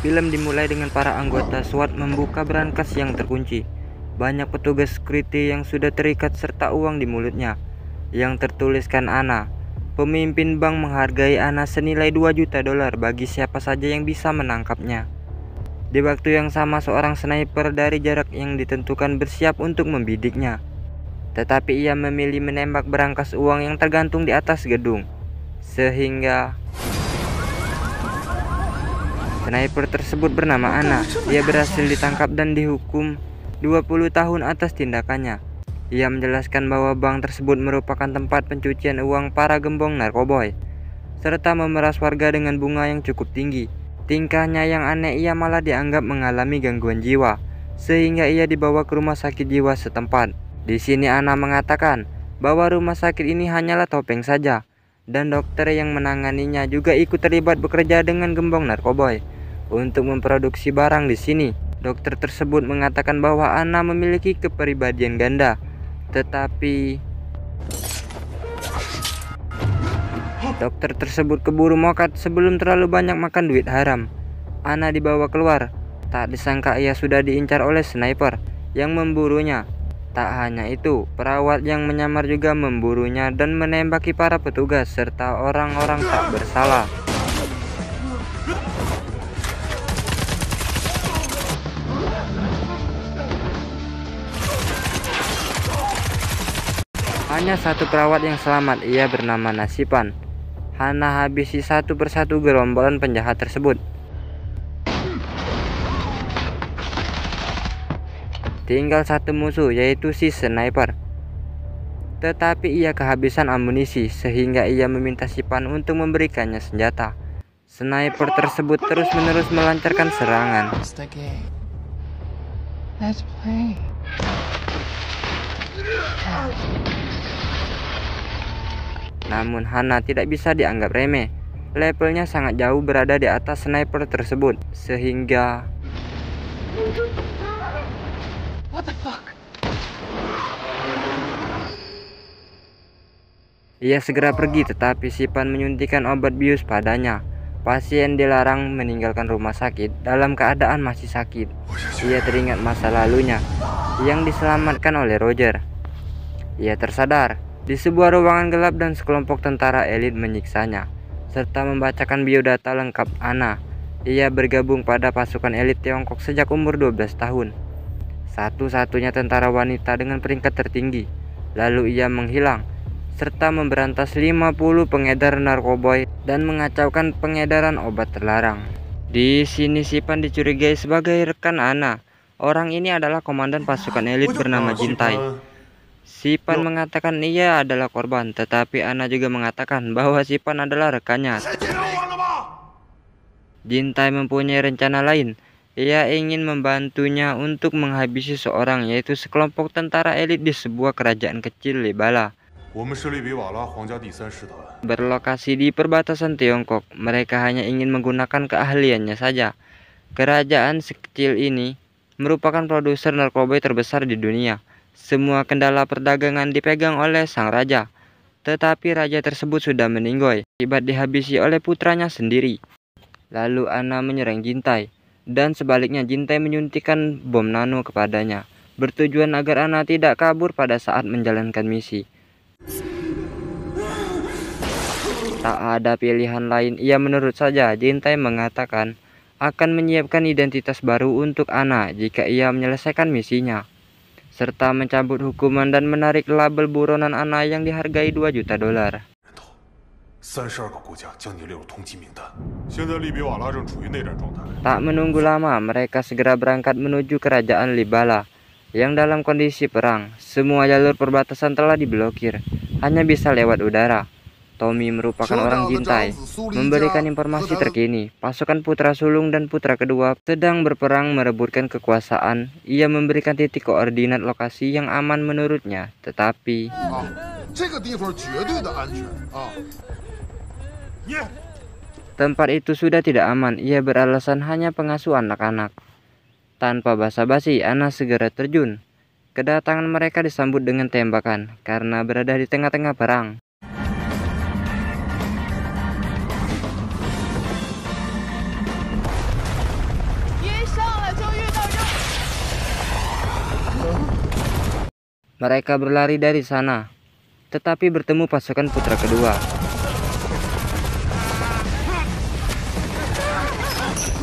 Film dimulai dengan para anggota SWAT membuka brankas yang terkunci. Banyak petugas security yang sudah terikat serta uang di mulutnya yang tertuliskan Anna. Pemimpin bank menghargai Anna senilai 2 juta dolar bagi siapa saja yang bisa menangkapnya. Di waktu yang sama, seorang sniper dari jarak yang ditentukan bersiap untuk membidiknya. Tetapi ia memilih menembak brankas uang yang tergantung di atas gedung. Sehingga sniper tersebut bernama Anna. Dia berhasil ditangkap dan dihukum 20 tahun atas tindakannya. Ia menjelaskan bahwa bank tersebut merupakan tempat pencucian uang para gembong narkoboy, serta memeras warga dengan bunga yang cukup tinggi. Tingkahnya yang aneh, ia malah dianggap mengalami gangguan jiwa, sehingga ia dibawa ke rumah sakit jiwa setempat. Di sini Anna mengatakan bahwa rumah sakit ini hanyalah topeng saja, dan dokter yang menanganinya juga ikut terlibat bekerja dengan gembong narkoboy untuk memproduksi barang di sini. Dokter tersebut mengatakan bahwa Anna memiliki kepribadian ganda, tetapi dokter tersebut keburu mokat sebelum terlalu banyak makan duit haram. Anna dibawa keluar. Tak disangka ia sudah diincar oleh sniper yang memburunya. Tak hanya itu, perawat yang menyamar juga memburunya dan menembaki para petugas serta orang-orang tak bersalah. Hanya satu perawat yang selamat, ia bernama Nasipan. Hana habisi satu persatu gerombolan penjahat tersebut. Tinggal satu musuh, yaitu si sniper. Tetapi ia kehabisan amunisi, sehingga ia meminta Sipan untuk memberikannya senjata. Sniper tersebut terus-menerus melancarkan serangan. Namun Hana tidak bisa dianggap remeh. Levelnya sangat jauh berada di atas sniper tersebut, sehingga ia segera pergi, tetapi Sipan menyuntikkan obat bius padanya. Pasien dilarang meninggalkan rumah sakit dalam keadaan masih sakit. Ia teringat masa lalunya yang diselamatkan oleh Roger. Ia tersadar di sebuah ruangan gelap dan sekelompok tentara elit menyiksanya, serta membacakan biodata lengkap Anna. Ia bergabung pada pasukan elit Tiongkok sejak umur 12 tahun. Satu-satunya tentara wanita dengan peringkat tertinggi. Lalu ia menghilang, serta memberantas 50 pengedar narkoboy dan mengacaukan pengedaran obat terlarang. Di sini Sipan dicurigai sebagai rekan Anna. Orang ini adalah komandan pasukan elit bernama Jintai. Sipan mengatakan ia adalah korban, tetapi Anna juga mengatakan bahwa Sipan adalah rekannya. Jintai mempunyai rencana lain. Ia ingin membantunya untuk menghabisi seorang, yaitu sekelompok tentara elit di sebuah kerajaan kecil Libala. Berlokasi di perbatasan Tiongkok, mereka hanya ingin menggunakan keahliannya saja. Kerajaan sekecil ini merupakan produser narkoba terbesar di dunia. Semua kendala perdagangan dipegang oleh sang raja, tetapi raja tersebut sudah meninggoy akibat dihabisi oleh putranya sendiri. Lalu Anna menyerang Jintai, dan sebaliknya Jintai menyuntikkan bom nano kepadanya, bertujuan agar Anna tidak kabur pada saat menjalankan misi. Tak ada pilihan lain, ia menurut saja. Jintai mengatakan akan menyiapkan identitas baru untuk Anna jika ia menyelesaikan misinya, serta mencabut hukuman dan menarik label buronan Anna yang dihargai 2 juta dolar. Tak menunggu lama, mereka segera berangkat menuju kerajaan Libala yang dalam kondisi perang. Semua jalur perbatasan telah diblokir, hanya bisa lewat udara. Tommy merupakan orang Jintai, memberikan informasi terkini. Pasukan putra sulung dan putra kedua sedang berperang merebutkan kekuasaan. Ia memberikan titik koordinat lokasi yang aman menurutnya, tetapi tempat itu sudah tidak aman. Ia beralasan hanya pengasuh anak-anak. Tanpa basa-basi, Anna segera terjun. Kedatangan mereka disambut dengan tembakan karena berada di tengah-tengah perang. Mereka berlari dari sana, tetapi bertemu pasukan putra kedua.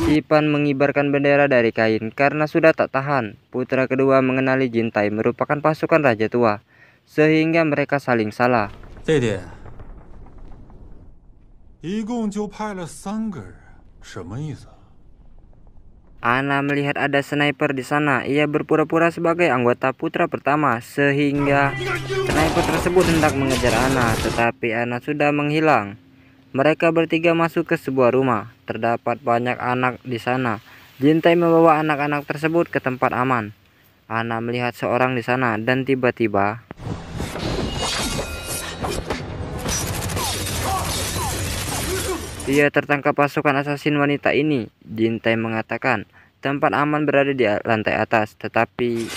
Sipan mengibarkan bendera dari kain karena sudah tak tahan. Putra kedua mengenali Jintai merupakan pasukan Raja Tua, sehingga mereka saling salah. 弟弟，一共就派了3个人，什么意思？ Ana melihat ada sniper di sana. Ia berpura-pura sebagai anggota putra pertama, sehingga sniper tersebut hendak mengejar Ana, tetapi Ana sudah menghilang. Mereka bertiga masuk ke sebuah rumah. Terdapat banyak anak di sana. Jintai membawa anak-anak tersebut ke tempat aman. Ana melihat seorang di sana dan tiba-tiba ia tertangkap pasukan asasin wanita ini. Jintai mengatakan tempat aman berada di lantai atas, tetapi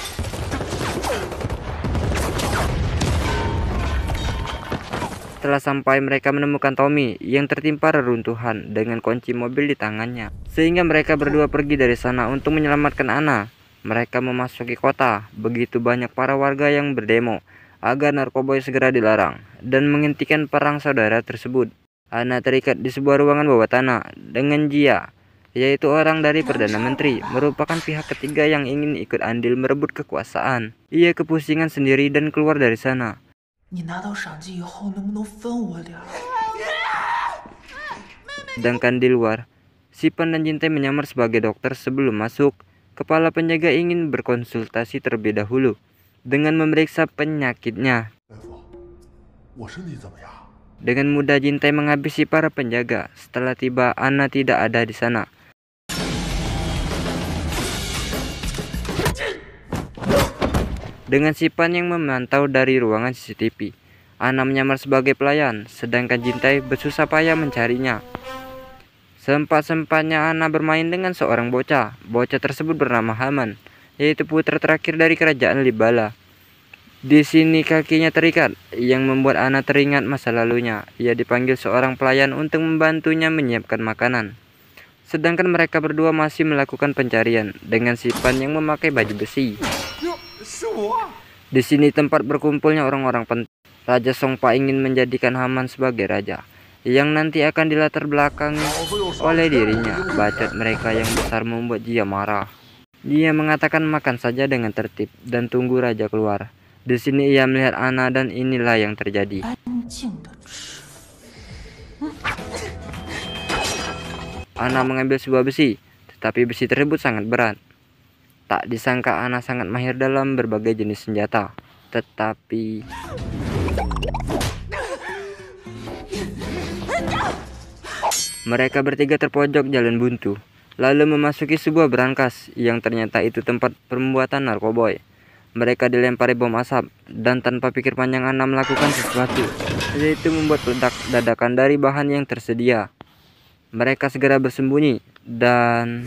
setelah sampai mereka menemukan Tommy yang tertimpa reruntuhan dengan kunci mobil di tangannya. Sehingga mereka berdua pergi dari sana untuk menyelamatkan Ana. Mereka memasuki kota. Begitu banyak para warga yang berdemo agar narkoboy segera dilarang dan menghentikan perang saudara tersebut. Ana terikat di sebuah ruangan bawah tanah dengan Jia, yaitu orang dari Perdana Menteri, merupakan pihak ketiga yang ingin ikut andil merebut kekuasaan. Ia kepusingan sendiri dan keluar dari sana. 你拿到赏金以后，能不能分我点儿？ Sedangkan di luar, Sipan dan Jintai menyamar sebagai dokter sebelum masuk. Kepala penjaga ingin berkonsultasi terlebih dahulu dengan memeriksa penyakitnya. Dengan mudah Jintai menghabisi para penjaga. Setelah tiba, Ana tidak ada di sana. Dengan Sipan yang memantau dari ruangan CCTV, Ana menyamar sebagai pelayan, sedangkan Jintai bersusah payah mencarinya. Sempat-sempatnya Ana bermain dengan seorang bocah. Bocah tersebut bernama Haman, yaitu putra terakhir dari kerajaan Libala. Di sini kakinya terikat, yang membuat Ana teringat masa lalunya. Ia dipanggil seorang pelayan untuk membantunya menyiapkan makanan. Sedangkan mereka berdua masih melakukan pencarian dengan Sipan yang memakai baju besi. Di sini tempat berkumpulnya orang-orang penting. Raja Songpa ingin menjadikan Haman sebagai raja, yang nanti akan dilatar belakangi oleh dirinya. Bacot mereka yang besar membuat Jia marah. Dia mengatakan makan saja dengan tertib dan tunggu raja keluar. Di sini ia melihat Ana dan inilah yang terjadi. Ana mengambil sebuah besi, tetapi besi tersebut sangat berat. Tak disangka Ana sangat mahir dalam berbagai jenis senjata. Tetapi mereka bertiga terpojok jalan buntu, lalu memasuki sebuah berangkas yang ternyata itu tempat pembuatan narkoboy. Mereka dilempari bom asap, dan tanpa pikir panjang Ana melakukan sesuatu, yaitu membuat peledak dadakan dari bahan yang tersedia. Mereka segera bersembunyi, dan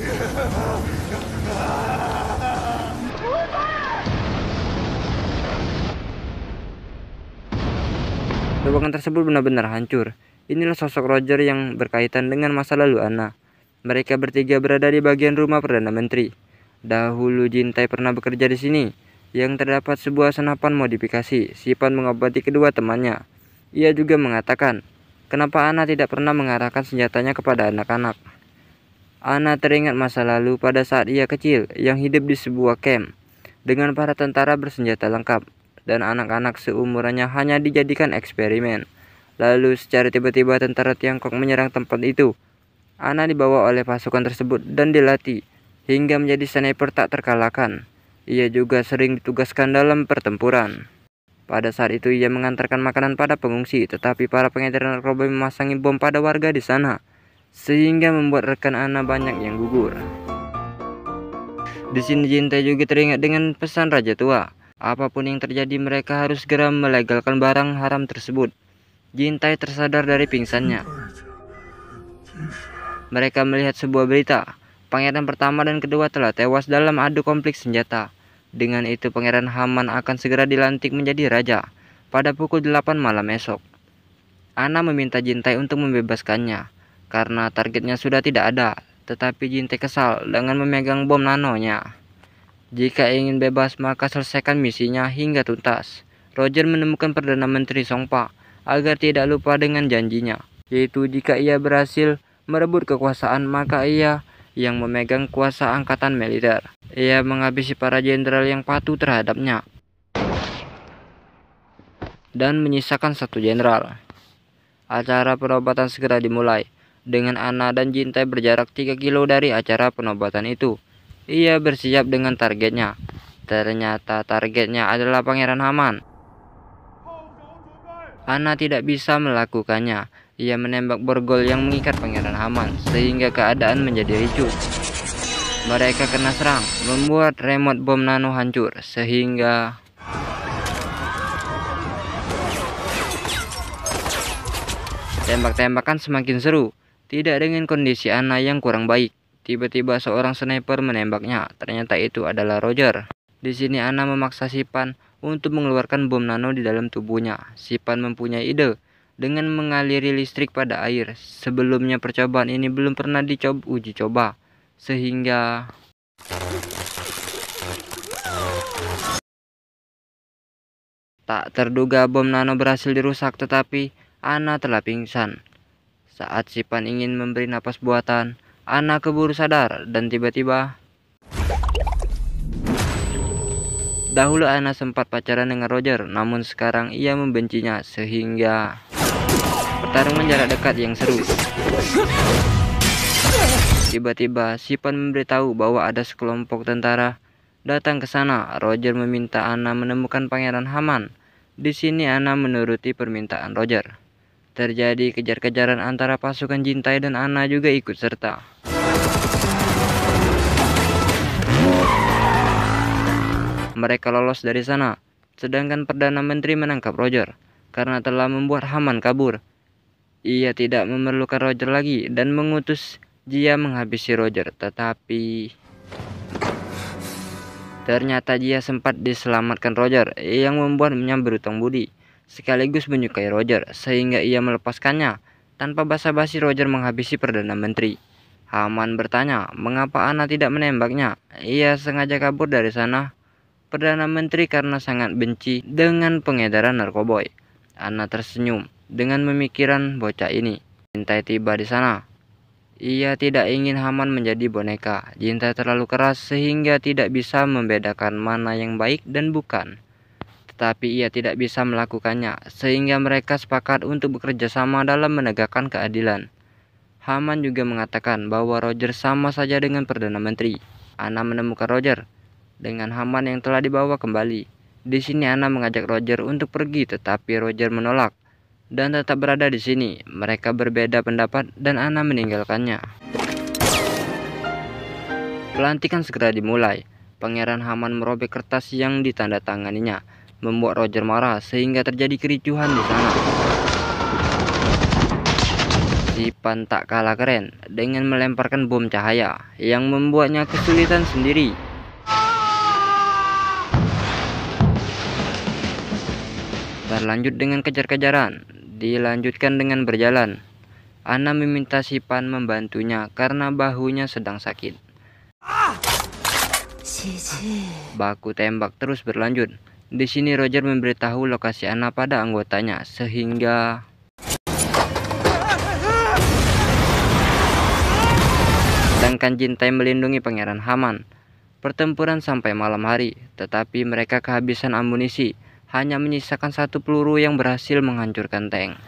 ruangan tersebut benar-benar hancur. Inilah sosok Roger yang berkaitan dengan masa lalu Ana. Mereka bertiga berada di bagian rumah Perdana Menteri. Dahulu Jintai pernah bekerja di sini, yang terdapat sebuah senapan modifikasi. Sipan mengobati kedua temannya. Ia juga mengatakan, kenapa Ana tidak pernah mengarahkan senjatanya kepada anak-anak. Ana teringat masa lalu pada saat ia kecil, yang hidup di sebuah camp dengan para tentara bersenjata lengkap, dan anak-anak seumurannya hanya dijadikan eksperimen. Lalu secara tiba-tiba tentara Tiongkok menyerang tempat itu. Ana dibawa oleh pasukan tersebut dan dilatih hingga menjadi sniper tak terkalahkan. Ia juga sering ditugaskan dalam pertempuran. Pada saat itu ia mengantarkan makanan pada pengungsi, tetapi para pengedar narkoba memasangi bom pada warga di sana, sehingga membuat rekan Ana banyak yang gugur. Di sini Jintai juga teringat dengan pesan Raja Tua. Apapun yang terjadi, mereka harus segera melegalkan barang haram tersebut. Jintai tersadar dari pingsannya. Mereka melihat sebuah berita. Pangeran pertama dan kedua telah tewas dalam adu konflik senjata. Dengan itu Pangeran Haman akan segera dilantik menjadi raja pada pukul 8 malam esok. Ana meminta Jintai untuk membebaskannya karena targetnya sudah tidak ada. Tetapi Jintai kesal dengan memegang bom nanonya. Jika ingin bebas, maka selesaikan misinya hingga tuntas. Roger menemukan Perdana Menteri Songpa agar tidak lupa dengan janjinya, yaitu jika ia berhasil merebut kekuasaan, maka ia yang memegang kuasa angkatan militer. Ia menghabisi para jenderal yang patuh terhadapnya dan menyisakan satu jenderal. Acara penobatan segera dimulai, dengan Anna dan Jintai berjarak 3 kilo dari acara penobatan itu. Ia bersiap dengan targetnya. Ternyata targetnya adalah Pangeran Haman. Anna tidak bisa melakukannya. Ia menembak borgol yang mengikat Pangeran Haman, sehingga keadaan menjadi ricuh. Mereka kena serang, membuat remote bom nano hancur, sehingga tembak-tembakan semakin seru. Tidak dengan kondisi Anna yang kurang baik. Tiba-tiba seorang sniper menembaknya. Ternyata itu adalah Roger. Di sini Anna memaksa Sipan untuk mengeluarkan bom nano di dalam tubuhnya. Sipan mempunyai ide dengan mengaliri listrik pada air. Sebelumnya percobaan ini belum pernah uji coba, sehingga tak terduga bom nano berhasil dirusak, tetapi Anna telah pingsan. Saat Sipan ingin memberi napas buatan, Anna keburu sadar dan tiba-tiba dahulu Anna sempat pacaran dengan Roger, namun sekarang ia membencinya, sehingga pertarungan jarak dekat yang seru. Tiba-tiba Sipan memberitahu bahwa ada sekelompok tentara datang ke sana. Roger meminta Anna menemukan Pangeran Haman. Di sini Anna menuruti permintaan Roger. Terjadi kejar-kejaran antara pasukan Jintai dan Anna juga ikut serta. Mereka lolos dari sana, sedangkan Perdana Menteri menangkap Roger karena telah membuat Haman kabur. Ia tidak memerlukan Roger lagi dan mengutus Jia menghabisi Roger, tetapi ternyata Jia sempat diselamatkan Roger, yang membuatnya berutang budi sekaligus menyukai Roger, sehingga ia melepaskannya. Tanpa basa-basi Roger menghabisi Perdana Menteri. Haman bertanya mengapa Anna tidak menembaknya. Ia sengaja kabur dari sana Perdana Menteri karena sangat benci dengan pengedaran narkoboy. Anna tersenyum dengan memikiran bocah ini. Jintai tiba di sana. Ia tidak ingin Haman menjadi boneka. Jintai terlalu keras sehingga tidak bisa membedakan mana yang baik dan bukan. Tetapi ia tidak bisa melakukannya, sehingga mereka sepakat untuk bekerja sama dalam menegakkan keadilan. Haman juga mengatakan bahwa Roger sama saja dengan Perdana Menteri. Anna menemukan Roger dengan Haman yang telah dibawa kembali. Di sini Anna mengajak Roger untuk pergi, tetapi Roger menolak dan tetap berada di sini. Mereka berbeda pendapat dan Anna meninggalkannya. Pelantikan segera dimulai. Pangeran Haman merobek kertas yang ditandatanganinya, membuat Roger marah sehingga terjadi kericuhan di sana. Sipan tak kalah keren dengan melemparkan bom cahaya yang membuatnya kesulitan sendiri. Berlanjut dengan kejar-kejaran, dilanjutkan dengan berjalan. Anna meminta Sipan membantunya karena bahunya sedang sakit. Baku tembak terus berlanjut. Di sini Roger memberitahu lokasi Anna pada anggotanya, sehingga sedangkan Jintai melindungi Pangeran Haman. Pertempuran sampai malam hari, tetapi mereka kehabisan amunisi. Hanya menyisakan satu peluru yang berhasil menghancurkan tank.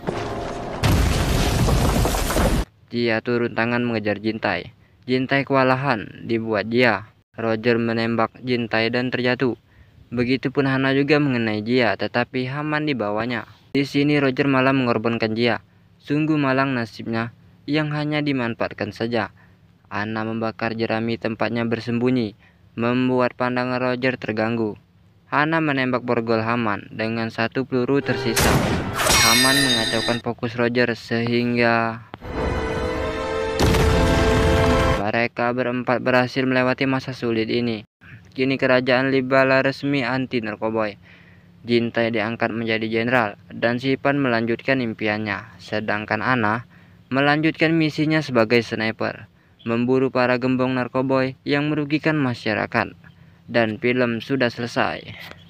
Jia turun tangan mengejar Jintai. Jintai kewalahan, dibuat Jia. Roger menembak Jintai dan terjatuh. Begitupun Hana juga mengenai Jia, tetapi Haman dibawanya. Di sini Roger malah mengorbankan Jia. Sungguh malang nasibnya yang hanya dimanfaatkan saja. Hana membakar jerami tempatnya bersembunyi, membuat pandangan Roger terganggu. Hana menembak borgol Haman dengan satu peluru tersisa. Haman mengacaukan fokus Roger sehingga mereka berempat berhasil melewati masa sulit ini. Kini kerajaan Libala resmi anti narkoboy. Jintai diangkat menjadi jenderal dan Sipan melanjutkan impiannya, sedangkan Anna melanjutkan misinya sebagai sniper, memburu para gembong narkoboy yang merugikan masyarakat. Dan film sudah selesai.